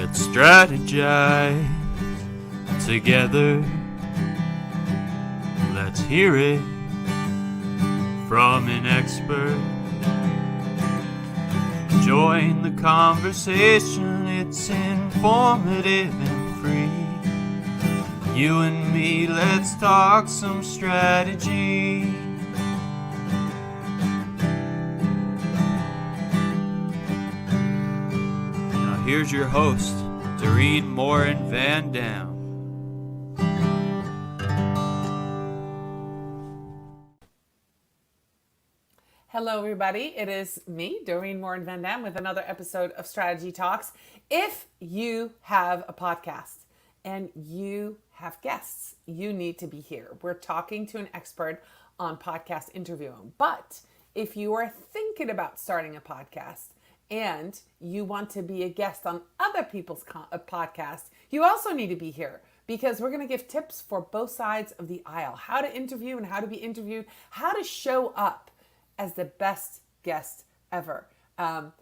Let's strategize together. Let's hear it from an expert. Join the conversation, it's informative and free. You and me, let's talk some strategy. Now here's your host, Dorien Morin-van. Hello, everybody. It is me, Dorien Morin-van, with another episode of Strategy Talks. If you have a podcast and you have guests, you need to be here. We're talking to an expert on podcast interviewing. But if you are thinking about starting a podcast and you want to be a guest on other people's podcasts, you also need to be here, because we're going to give tips for both sides of the aisle: how to interview and how to be interviewed, how to show up as the best guest ever.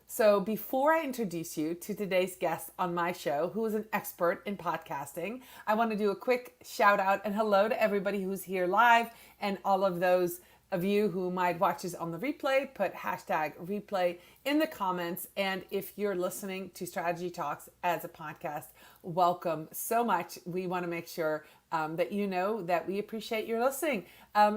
So before I introduce you to today's guest on my show, who is an expert in podcasting, I want to do a quick shout out and hello to everybody who's here live, and all of those of you who might watch this on the replay. Put hashtag replay in the comments. And if you're listening to Strategy Talks as a podcast, welcome so much. We want to make sure that you know that we appreciate your listening.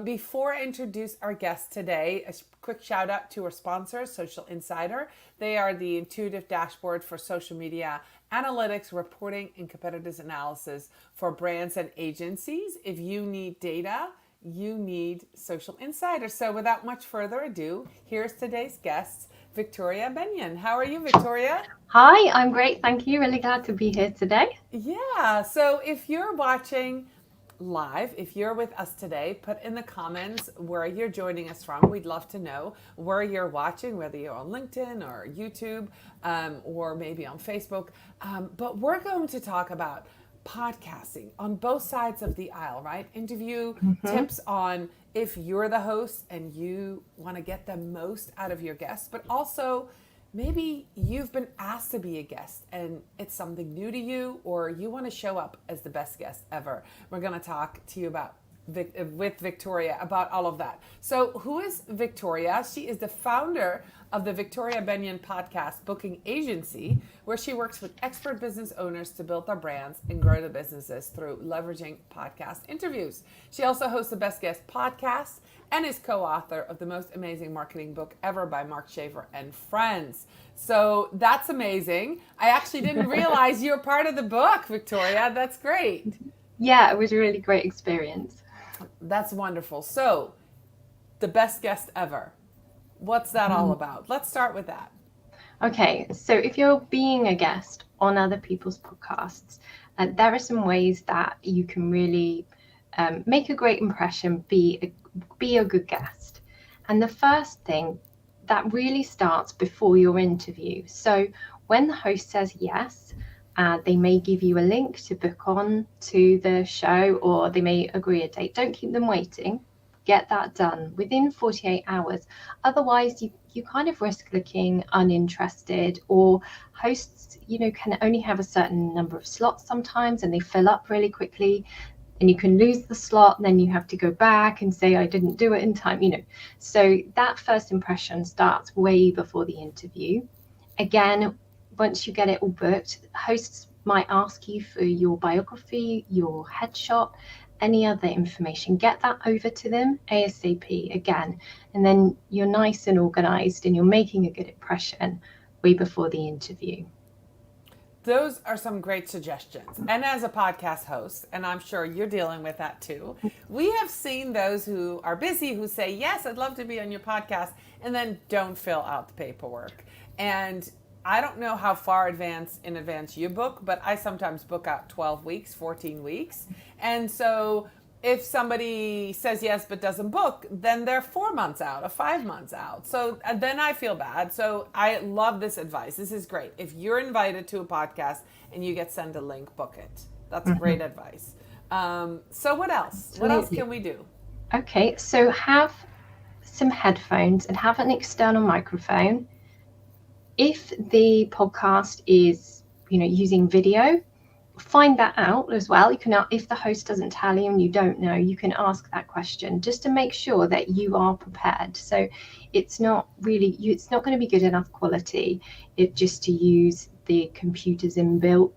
Before I introduce our guest today, a quick shout out to our sponsor, Social Insider. They are the intuitive dashboard for social media analytics, reporting, and competitors analysis for brands and agencies. If you need data, you need Social Insider. So without much further ado, here's today's guest, Victoria Bennion. How are you, Victoria? Hi, I'm great. Thank you. Really glad to be here today. Yeah. So if you're watching live, if you're with us today, put in the comments where you're joining us from. We'd love to know where you're watching, whether you're on LinkedIn or YouTube, or maybe on Facebook. But we're going to talk about podcasting on both sides of the aisle, right? Interview tips on if you're the host and you want to get the most out of your guests, but also maybe you've been asked to be a guest and it's something new to you, or you want to show up as the best guest ever. We're going to talk to you about with Victoria about all of that. So who is Victoria? She is the founder of the Victoria Bennion podcast booking agency, where she works with expert business owners to build their brands and grow their businesses through leveraging podcast interviews. She also hosts the Best Guest podcast and is co-author of the most amazing marketing book ever by Mark Schaefer and friends. So that's amazing. I actually didn't realize you're part of the book, Victoria. That's great. Yeah, it was a really great experience. That's wonderful. So, the best guest ever. What's that all about? Let's start with that. Okay, so if you're being a guest on other people's podcasts, there are some ways that you can really make a great impression, be a good guest. And the first thing, that really starts before your interview. So when the host says yes, they may give you a link to book on to the show, or they may agree a date. Don't keep them waiting. Get that done within 48 hours. Otherwise, you kind of risk looking uninterested, or hosts, can only have a certain number of slots sometimes, and they fill up really quickly, and you can lose the slot, and then you have to go back and say, I didn't do it in time, So that first impression starts way before the interview. Again, once you get it all booked, hosts might ask you for your biography, your headshot, any other information. Get that over to them ASAP again, and then you're nice and organized and you're making a good impression way before the interview. Those are some great suggestions. And as a podcast host, and I'm sure you're dealing with that too, we have seen those who are busy who say, yes, I'd love to be on your podcast, and then don't fill out the paperwork. And I don't know how far in advance you book, but I sometimes book out 12 weeks, 14 weeks. And so if somebody says yes but doesn't book, then they're 4 months out or 5 months out. So then I feel bad. So I love this advice. This is great. If you're invited to a podcast and you get sent a link, book it. That's great advice. So what else? Absolutely. What else can we do? Okay, so have some headphones and have an external microphone. If the podcast is using video, find that out as well. You can, if the host doesn't tell you and you don't know, you can ask that question just to make sure that you are prepared. So it's not really, it's not going to be good enough quality just to use the computer's inbuilt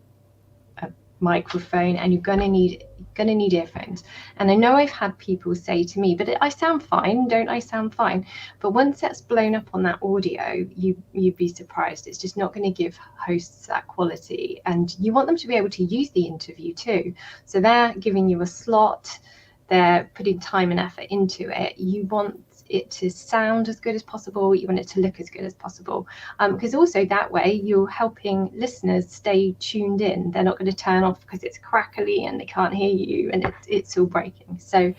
microphone, and you're going to need earphones. And I know I've had people say to me, but I sound fine, don't I sound fine? But once that's blown up on that audio, you'd be surprised. It's just not going to give hosts that quality, and you want them to be able to use the interview too. So they're giving you a slot, they're putting time and effort into it. You want it to sound as good as possible, you want it to look as good as possible, because also that way you're helping listeners stay tuned in. They're not going to turn off because it's crackly and they can't hear you and it's all breaking. So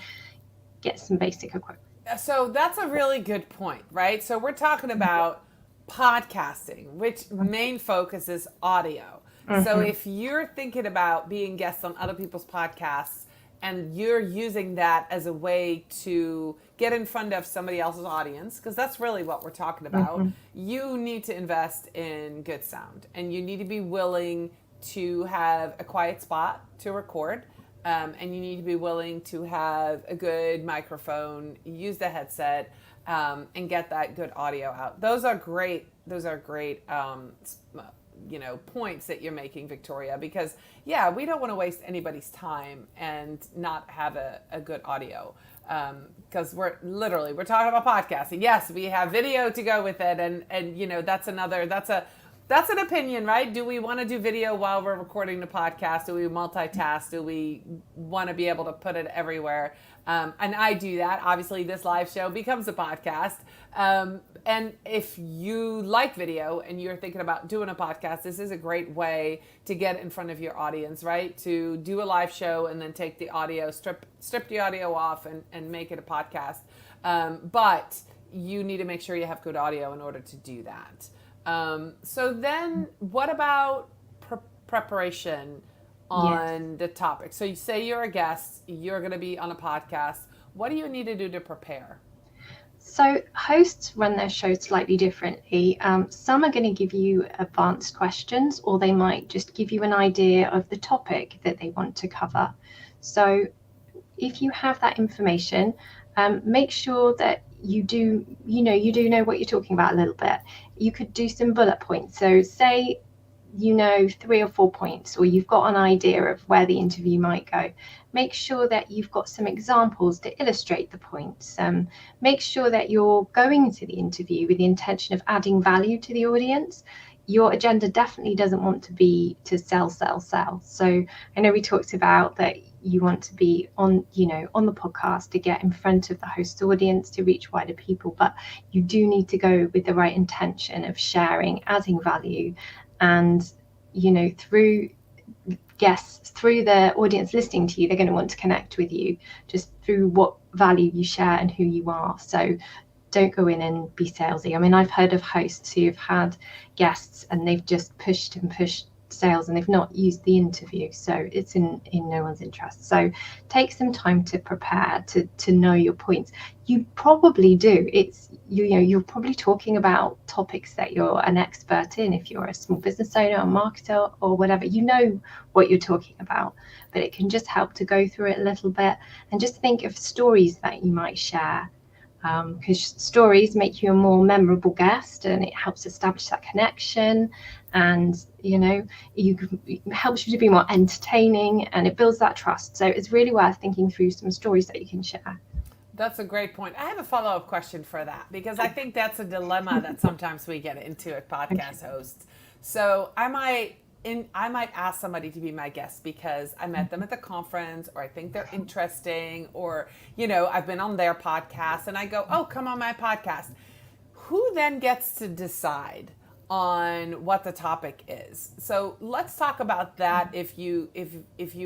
get some basic equipment. So that's a really good point, right? So we're talking about podcasting, which main focus is audio. So if you're thinking about being guests on other people's podcasts and you're using that as a way to get in front of somebody else's audience, because that's really what we're talking about, you need to invest in good sound, and you need to be willing to have a quiet spot to record, and you need to be willing to have a good microphone, use the headset, and get that good audio out. Those are great points that you're making, Victoria, because we don't want to waste anybody's time and not have a good audio, because we're talking about podcasting. Yes, we have video to go with it, and that's an opinion, right? Do we want to do video while we're recording the podcast? Do we multitask? Do we want to be able to put it everywhere? And I do that. Obviously, this live show becomes a podcast. And if you like video and you're thinking about doing a podcast, this is a great way to get in front of your audience, right? To do a live show and then take the audio, strip the audio off and make it a podcast. But you need to make sure you have good audio in order to do that. So then what about preparation on the topic? So you say you're a guest, you're going to be on a podcast. What do you need to do to prepare? So hosts run their show slightly differently. Some are going to give you advanced questions, or they might just give you an idea of the topic that they want to cover. So if you have that information, make sure that you do know what you're talking about a little bit. You could do some bullet points. So say 3 or 4 points, or you've got an idea of where the interview might go. Make sure that you've got some examples to illustrate the points. Make sure that you're going to the interview with the intention of adding value to the audience. Your agenda definitely doesn't want to be to sell. So I know we talked about that you want to be on the podcast to get in front of the host audience, to reach wider people, but you do need to go with the right intention of sharing, adding value, and through guests, through the audience listening to you, they're going to want to connect with you just through what value you share and who you are. So don't go in and be salesy. I mean, I've heard of hosts who've had guests and they've just pushed sales and they've not used the interview, so it's in no one's interest. So take some time to prepare, to know your points. You probably do. You're probably talking about topics that you're an expert in. If you're a small business owner, a marketer, or whatever, you know what you're talking about, but it can just help to go through it a little bit and just think of stories that you might share, because stories make you a more memorable guest and it helps establish that connection, and it helps you to be more entertaining and it builds that trust. So it's really worth thinking through some stories that you can share. That's a great point. I have a follow-up question for that, because I think that's a dilemma that sometimes we get into at podcast hosts. So I might ask somebody to be my guest because I met them at the conference, or I think they're interesting, or, I've been on their podcast and I go, oh, come on my podcast. Who then gets to decide on what the topic is? So let's talk about that, if you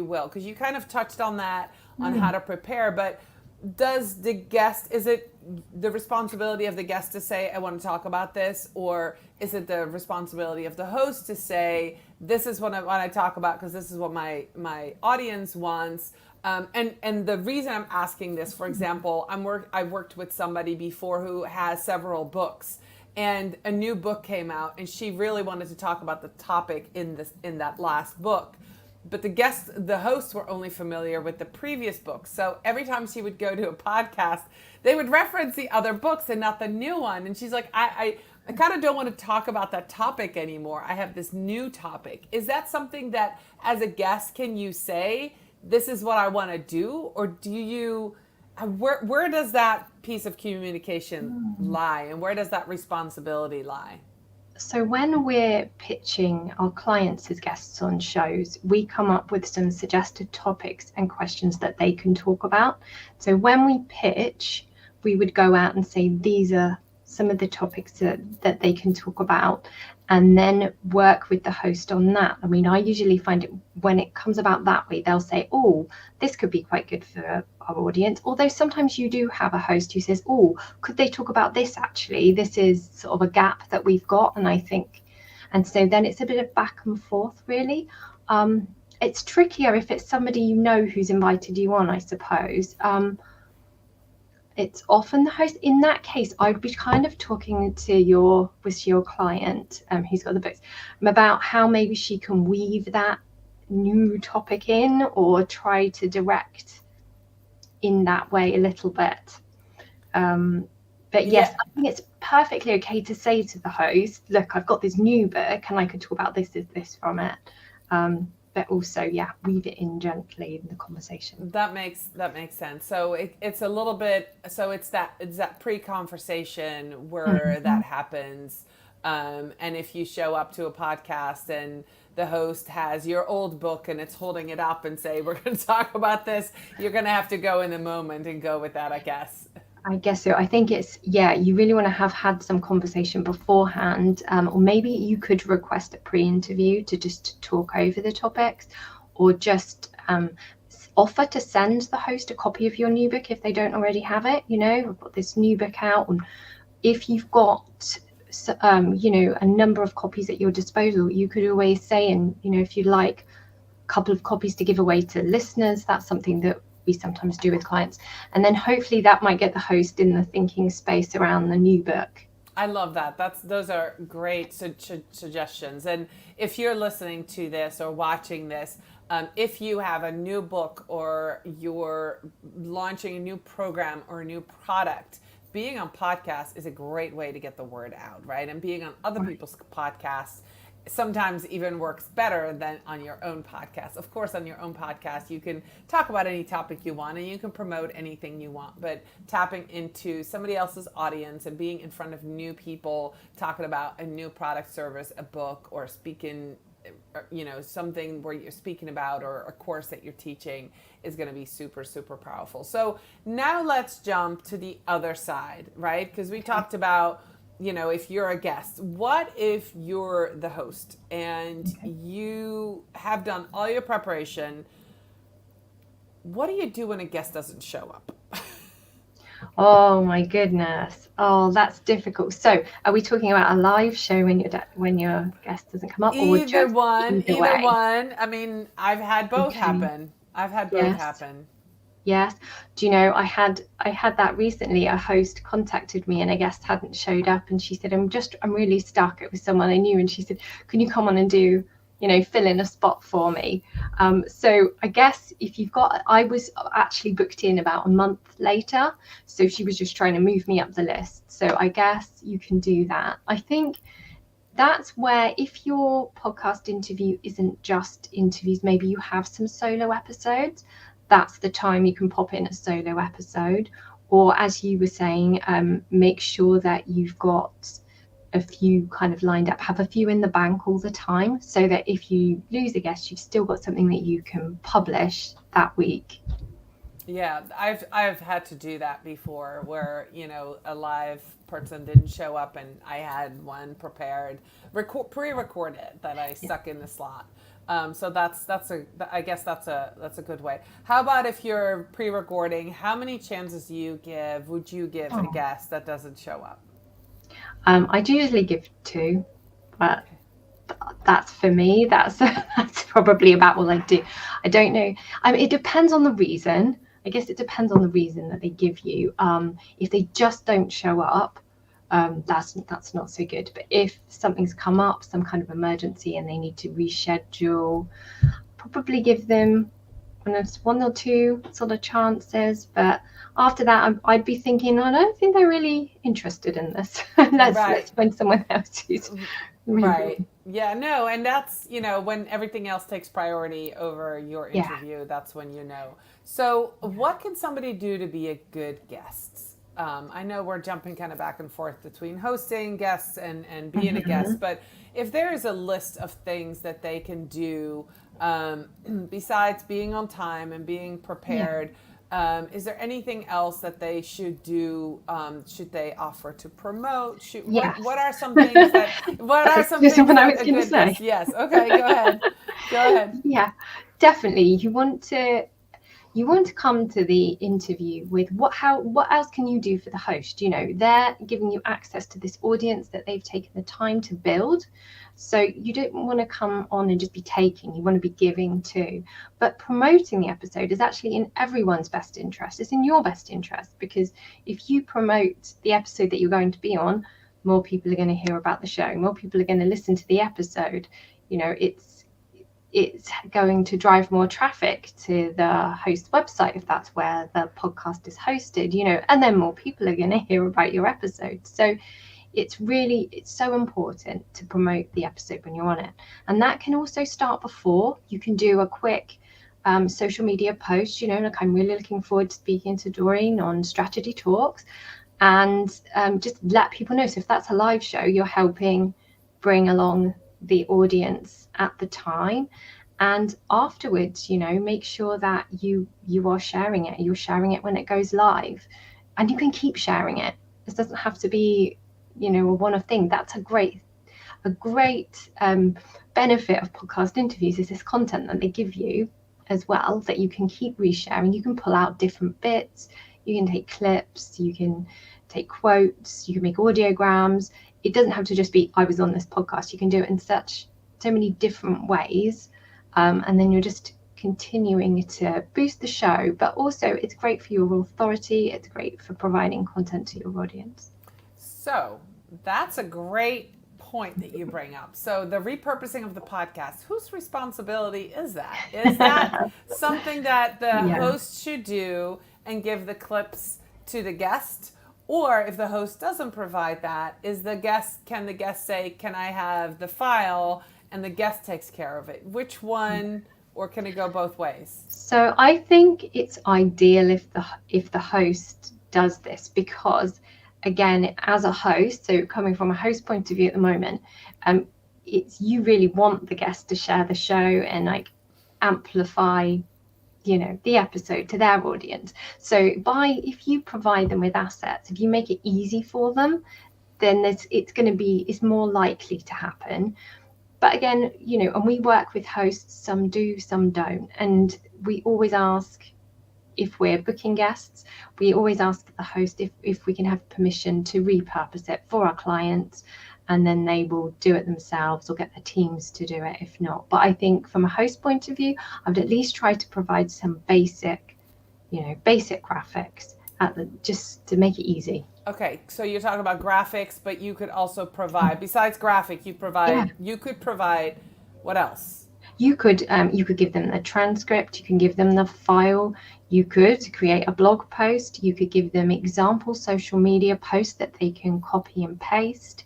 will, because you kind of touched on that, on how to prepare, but is it the responsibility of the guest to say, I want to talk about this, or is it the responsibility of the host to say, this is what I talk about because this is what my audience wants? And the reason I'm asking this, for example, I've worked with somebody before who has several books, and a new book came out, and she really wanted to talk about the topic in that last book. But the hosts were only familiar with the previous book. So every time she would go to a podcast, they would reference the other books and not the new one. And she's like, I kind of don't want to talk about that topic anymore. I have this new topic. Is that something that, as a guest, can you say, this is what I want to do? Or do you, where does that piece of communication lie? And where does that responsibility lie? So when we're pitching our clients as guests on shows, we come up with some suggested topics and questions that they can talk about. So when we pitch, we would go out and say, these are some of the topics that they can talk about, and then work with the host on that. I mean, I usually find it when it comes about that way, they'll say, oh, this could be quite good for our audience. Although sometimes you do have a host who says, oh, could they talk about this actually? This is sort of a gap that we've got. And I think, and so then it's a bit of back and forth, really. It's trickier if it's somebody you know who's invited you on, I suppose. It's often the host. In that case, I'd be kind of talking to your client who's got the books about how maybe she can weave that new topic in, or try to direct in that way a little bit. But yes, I think it's perfectly okay to say to the host, look, I've got this new book and I could talk about this from it. But also, weave it in gently in the conversation. That makes sense. So it's a little bit. So it's that pre-conversation where that happens. And if you show up to a podcast and the host has your old book and it's holding it up and say, we're going to talk about this, you're going to have to go in the moment and go with that, I guess. I guess so. I think it's, you really want to have had some conversation beforehand, or maybe you could request a pre-interview to just talk over the topics, or just offer to send the host a copy of your new book if they don't already have it. You know, I've got this new book out, and if you've got a number of copies at your disposal, you could always say, and if you'd like a couple of copies to give away to listeners, that's something that we sometimes do with clients, and then hopefully that might get the host in the thinking space around the new book. I love that. Those are great suggestions. And if you're listening to this or watching this, if you have a new book or you're launching a new program or a new product, being on podcasts is a great way to get the word out, right? And being on other people's podcasts sometimes even works better than on your own podcast. Of course, on your own podcast, you can talk about any topic you want and you can promote anything you want, but tapping into somebody else's audience and being in front of new people, talking about a new product, service, a book, or speaking, something where you're speaking about, or a course that you're teaching, is going to be super, super powerful. So now let's jump to the other side, right? Because we talked about, if you're a guest, what if you're the host and you have done all your preparation? What do you do when a guest doesn't show up? Oh my goodness. Oh, that's difficult. So are we talking about a live show when your guest doesn't come up? Either one. I mean, I've had both happen. Yes. Do you know, I had that recently. A host contacted me and a guest hadn't showed up, and she said, I'm really stuck. It was someone I knew, and she said, can you come on and do, fill in a spot for me? So I guess I was actually booked in about a month later, so she was just trying to move me up the list. So I guess you can do that. I think that's where, if your podcast interview isn't just interviews, maybe you have some solo episodes, that's the time you can pop in a solo episode. Or as you were saying, make sure that you've got a few kind of lined up, have a few in the bank all the time, so that if you lose a guest, you've still got something that you can publish that week. Yeah, I've had to do that before, where a live person didn't show up and I had one prepared, pre-recorded that I stuck in the slot. So I guess that's a good way. How about if you're pre-recording? How many chances would you give a guest that doesn't show up? I do usually give 2, but that's for me. That's probably about all I do. I don't know. It depends on the reason. I guess it depends on the reason that they give you. If they just don't show up, that's not so good. But if something's come up, some kind of emergency, and they need to reschedule, probably give them one or two sort of chances. But after that, I'd be thinking, I don't think they're really interested in this. Let's find someone else who's right. Yeah, no, and that's, when everything else takes priority over your interview, that's when you know. So what can somebody do to be a good guest? I know we're jumping kind of back and forth between hosting guests and being a guest, but if there is a list of things that they can do besides being on time and being prepared, is there anything else that they should do? Should they offer to promote? What are some things that? What are some things that I was going to say? Guest, yes. Okay. Go ahead. Go ahead. Yeah, definitely. You want to come to the interview with what else can you do for the host? They're giving you access to this audience that they've taken the time to build. So you don't want to come on and just be taking, you want to be giving too. But promoting the episode is actually in everyone's best interest. It's in your best interest, because if you promote the episode that you're going to be on, more people are going to hear about the show, more people are going to listen to the episode. It's going to drive more traffic to the host website if that's where the podcast is hosted, and then more people are going to hear about your episode. So it's so important to promote the episode when you're on it. And that can also start before. You can do a quick social media post, like I'm really looking forward to speaking to Dorien on Strategy Talks, and just let people know. So if that's a live show, you're helping bring along the audience at the time. And afterwards, make sure that you are sharing it. You're sharing it when it goes live, and you can keep sharing it. This doesn't have to be a one-off thing. That's a great benefit of podcast interviews, is this content that they give you as well, that you can keep resharing. You can pull out different bits, you can take clips, you can take quotes, you can make audiograms. It doesn't have to just be I was on this podcast. You can do it in so many different ways, and then you're just continuing to boost the show. But also it's great for your authority, it's great for providing content to your audience. So that's a great point that you bring up. So the repurposing of the podcast, whose responsibility is that? Is that something that the host should do and give the clips to the guest? Or if the host doesn't provide that, can the guest say, can I have the file, and the guest takes care of it? Which one, or can it go both ways? So I think it's ideal if the host does this, because again, as a host, so coming from a host point of view at the moment, you really want the guest to share the show and amplify the episode to their audience. So if you provide them with assets, if you make it easy for them, then it's more likely to happen. But again, and we work with hosts, some do, some don't, and we always ask, if we're booking guests, we always ask the host if we can have permission to repurpose it for our clients, and then they will do it themselves or get their teams to do it if not. But I think from a host point of view, I would at least try to provide some basic graphics just to make it easy. Okay, so you're talking about graphics, but you could also provide, besides graphic, you could provide what else? You could give them the transcript, you can give them the file, you could create a blog post, you could give them example social media posts that they can copy and paste.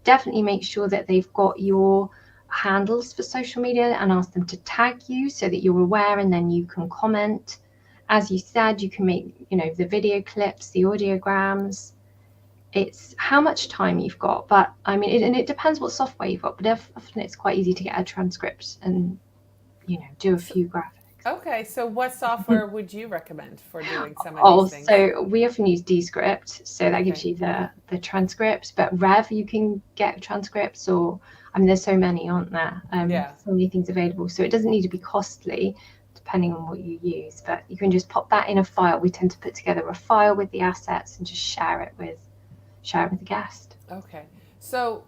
Definitely make sure that they've got your handles for social media and ask them to tag you so that you're aware, and then you can comment. As you said, you can make the video clips, the audiograms. It's how much time you've got, but it depends what software you've got, but often it's quite easy to get a transcript and do a few graphics. Okay, so what software would you recommend for doing some of these things? So we often use Descript, so that gives you the transcripts, but Rev, you can get transcripts, or there's so many, aren't there? So many things available, so it doesn't need to be costly depending on what you use, but you can just pop that in a file. We tend to put together a file with the assets and just share it with the guest. Okay, so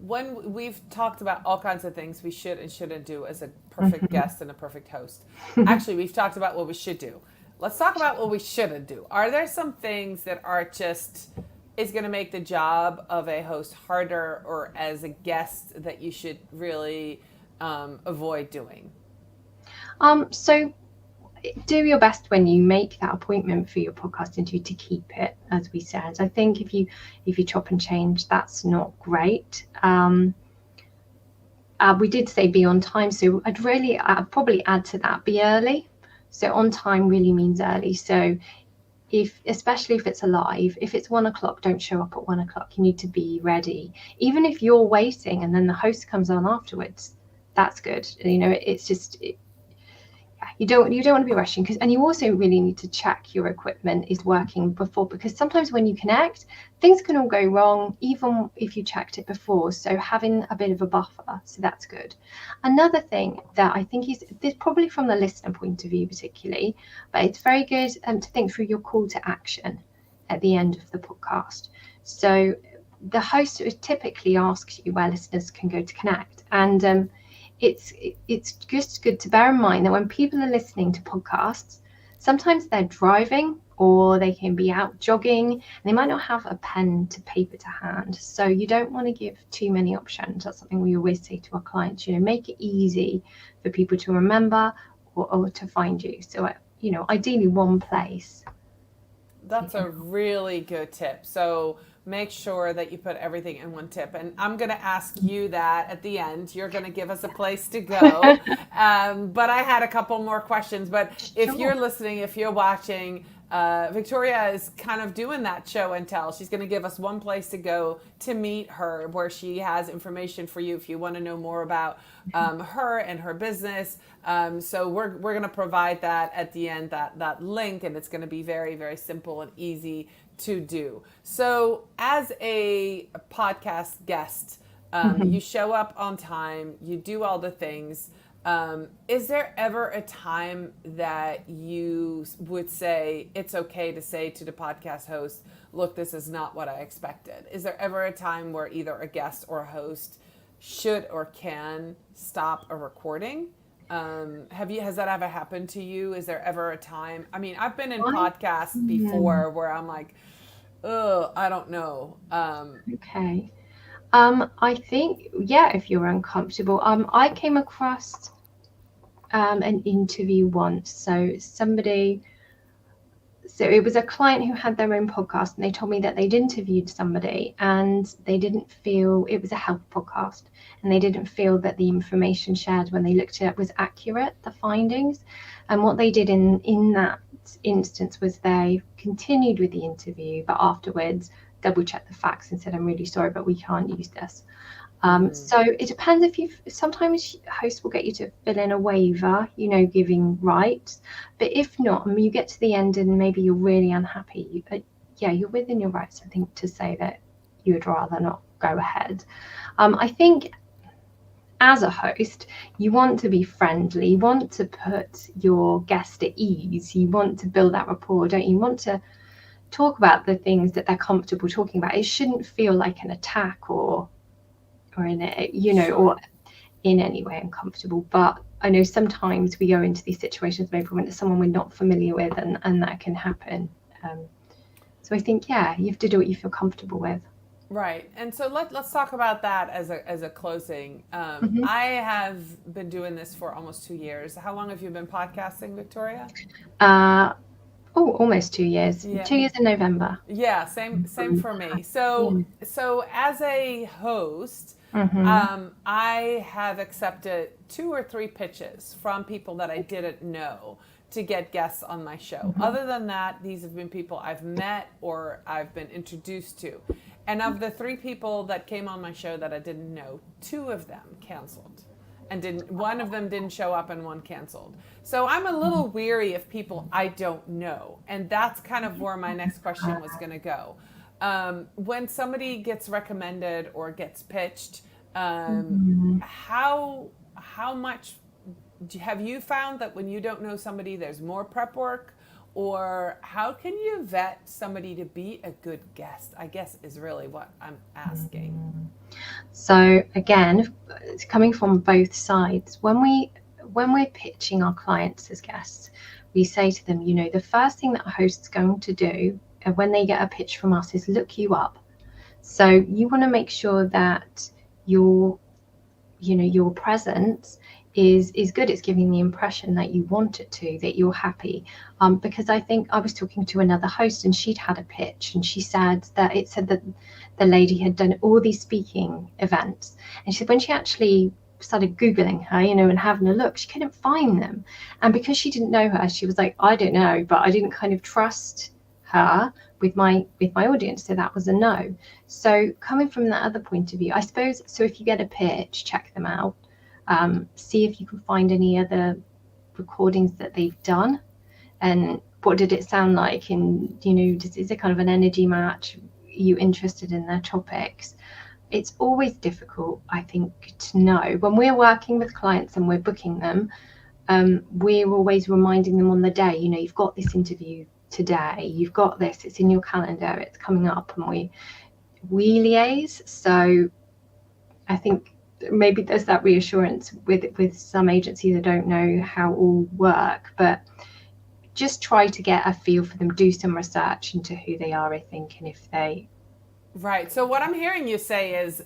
when we've talked about all kinds of things we should and shouldn't do as a perfect guest and a perfect host. Actually, we've talked about what we should do. Let's talk about what we shouldn't do. Are there some things that are just is going to make the job of a host harder, or as a guest that you should really avoid doing? So do your best when you make that appointment for your podcast interview to keep it, as we said. I think if you chop and change, that's not great. We did say be on time, so I'd probably add to that, be early. So on time really means early. So especially if it's a live, if it's 1 o'clock, don't show up at 1 o'clock. You need to be ready. Even if you're waiting and then the host comes on afterwards, that's good. It's just, you don't want to be rushing, and you also really need to check your equipment is working before, because sometimes when you connect, things can all go wrong even if you checked it before. So having a bit of a buffer, so that's good. Another thing that I think is this, probably from the listener point of view particularly, but it's very good to think through your call to action at the end of the podcast. So the host typically asks you where listeners can go to connect, and it's just good to bear in mind that when people are listening to podcasts, sometimes they're driving or they can be out jogging and they might not have a pen to paper to hand. So you don't want to give too many options. That's something we always say to our clients, make it easy for people to remember or to find you. So, ideally one place. That's a really good tip. So make sure that you put everything in one tip. And I'm going to ask you that at the end. You're going to give us a place to go. But I had a couple more questions. But if you're listening, if you're watching, Victoria is kind of doing that show and tell. She's going to give us one place to go to meet her, where she has information for you if you want to know more about her and her business. So we're going to provide that at the end, that link, and it's going to be very, very simple and easy to do. So as a podcast guest, you show up on time, you do all the things. Is there ever a time that you would say it's okay to say to the podcast host, look, this is not what I expected? Is there ever a time where either a guest or a host should or can stop a recording? Has that ever happened to you? Is there ever a time? I mean, I've been in podcasts before where I'm like, oh, I don't know. Okay. I think, if you're uncomfortable, I came across an interview once. So it was a client who had their own podcast, and they told me that they'd interviewed somebody and they didn't feel it was a health podcast, and they didn't feel that the information shared when they looked at it was accurate, the findings. And what they did in that instance was they continued with the interview, but afterwards double checked the facts and said, I'm really sorry, but we can't use this. So it depends. Sometimes hosts will get you to fill in a waiver, giving rights. But if not, you get to the end and maybe you're really unhappy, you're within your rights, I think, to say that you would rather not go ahead. I think as a host, you want to be friendly, you want to put your guest at ease, you want to build that rapport, don't you? You want to talk about the things that they're comfortable talking about. It shouldn't feel like an attack or in it, or in any way uncomfortable. But I know sometimes we go into these situations maybe when it's someone we're not familiar with, and that can happen. So I think, you have to do what you feel comfortable with. Right. And so let's talk about that as a closing. I have been doing this for almost 2 years. How long have you been podcasting, Victoria? Almost 2 years. Yeah. 2 years in November. Yeah, same for me. So as a host, I have accepted 2 or 3 pitches from people that I didn't know to get guests on my show. Other than that, these have been people I've met or I've been introduced to. And of the 3 people that came on my show that I didn't know, 2 of them canceled. And one of them didn't show up and 1 canceled. So I'm a little weary of people I don't know. And that's kind of where my next question was going to go. When somebody gets recommended or gets pitched, how much have you found that when you don't know somebody, there's more prep work? Or how can you vet somebody to be a good guest, I guess is really what I'm asking. So again, it's coming from both sides. When we're pitching our clients as guests, we say to them, the first thing that a host's going to do when they get a pitch from us is look you up. So you want to make sure that your presence is good. It's giving the impression that you want it to, that you're happy. Because I think I was talking to another host and she'd had a pitch and she said that the lady had done all these speaking events, and she said when she actually started Googling her, and having a look, she couldn't find them. And because she didn't know her, she was like, I don't know, but I didn't kind of trust her with my audience, so that was a no. So coming from that other point of view, I suppose, so if you get a pitch, check them out, see if you can find any other recordings that they've done, and what did it sound like, and is it kind of an energy match? Are you interested in their topics? It's always difficult, I think, to know when we're working with clients and we're booking them. We're always reminding them on the day, you've got this interview today, you've got this, it's in your calendar, it's coming up, and we liaise. So I think maybe there's that reassurance with some agencies that don't know how it all work, but just try to get a feel for them, do some research into who they are, I think, and if they... Right. So what I'm hearing you say is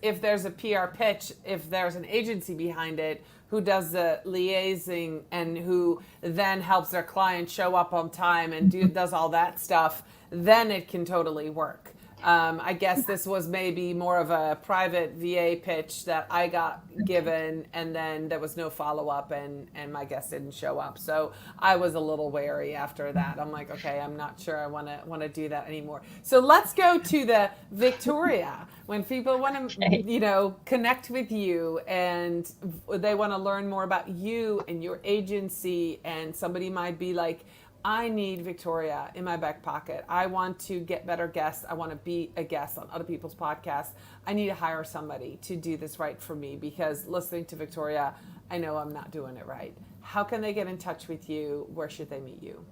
if there's a PR pitch, if there's an agency behind it who does the liaising and who then helps their client show up on time and does all that stuff, then it can totally work. I guess this was maybe more of a private VA pitch that I got given, and then there was no follow-up, and my guest didn't show up. So I was a little wary after that. I'm like, okay, I'm not sure I want to do that anymore. So let's go to the Victoria. When people want to, connect with you and they want to learn more about you and your agency, and somebody might be like, I need Victoria in my back pocket. I want to get better guests. I want to be a guest on other people's podcasts. I need to hire somebody to do this right for me, because listening to Victoria, I know I'm not doing it right. How can they get in touch with you? Where should they meet you?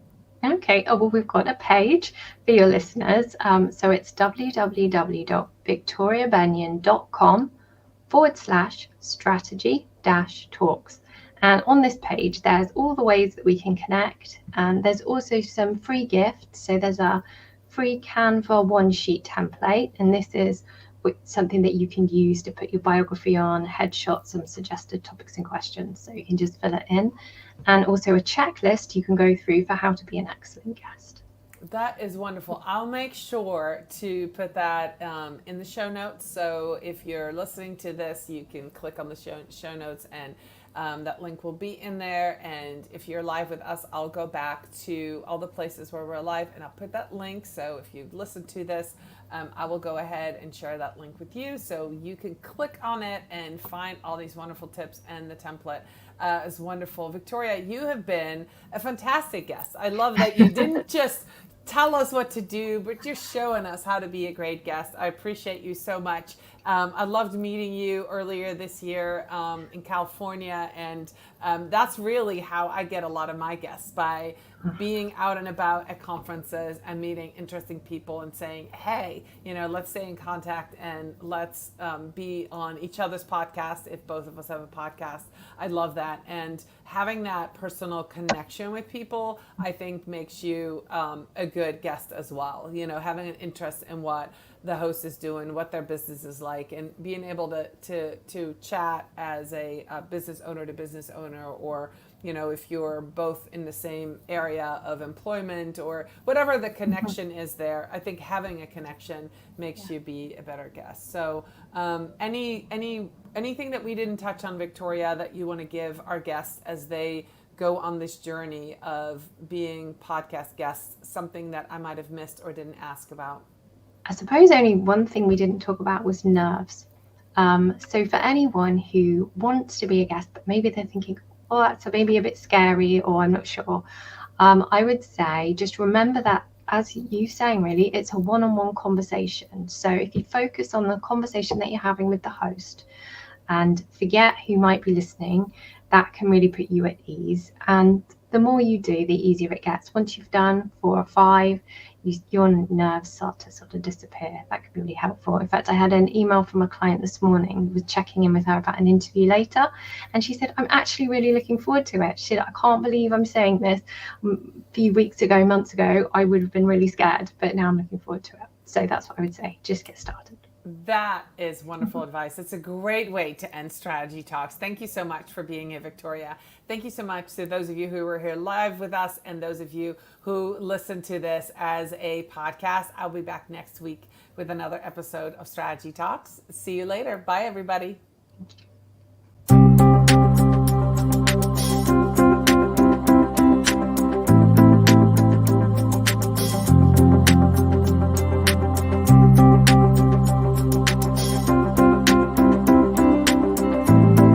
Okay. Oh, well, we've got a page for your listeners. So it's www.victoriabennion.com/strategy-talks. And on this page, there's all the ways that we can connect. And there's also some free gifts. So there's a free Canva one-sheet template. And this is something that you can use to put your biography on, headshots, some suggested topics and questions. So you can just fill it in. And also a checklist you can go through for how to be an excellent guest. That is wonderful. I'll make sure to put that in the show notes. So if you're listening to this, you can click on the show notes, and that link will be in there. And if you're live with us, I'll go back to all the places where we're live, and I'll put that link. So if you've listened to this, I will go ahead and share that link with you, so you can click on it and find all these wonderful tips, and the template is wonderful. Victoria, you have been a fantastic guest. I love that you didn't just tell us what to do, but you're showing us how to be a great guest. I appreciate you so much. I loved meeting you earlier this year in California, and that's really how I get a lot of my guests, by being out and about at conferences and meeting interesting people and saying, hey, let's stay in contact and let's be on each other's podcast if both of us have a podcast. I love that. And having that personal connection with people, I think, makes you a good guest as well. Having an interest in what the host is doing, what their business is like, and being able to chat as a business owner to business owner, or if you're both in the same area of employment or whatever the connection is there. I think having a connection makes you be a better guest. So anything that we didn't touch on, Victoria, that you want to give our guests as they go on this journey of being podcast guests, something that I might have missed or didn't ask about? I suppose only one thing we didn't talk about was nerves. So for anyone who wants to be a guest, but maybe they're thinking, oh, that's maybe a bit scary, or I'm not sure, I would say just remember that, as you saying, really, it's a one-on-one conversation. So if you focus on the conversation that you're having with the host and forget who might be listening, that can really put you at ease. And the more you do, the easier it gets. Once you've done 4 or 5, your nerves start to sort of disappear. That could be really helpful. In fact, I had an email from a client this morning who was checking in with her about an interview later, and she said, I'm actually really looking forward to it. She said, I can't believe I'm saying this. A few weeks ago, months ago, I would have been really scared, but now I'm looking forward to it. So that's what I would say. Just get started. That is wonderful advice. It's a great way to end Strategy Talks. Thank you so much for being here, Victoria. Thank you so much to those of you who were here live with us and those of you who listen to this as a podcast. I'll be back next week with another episode of Strategy Talks. See you later. Bye, everybody. Thank you.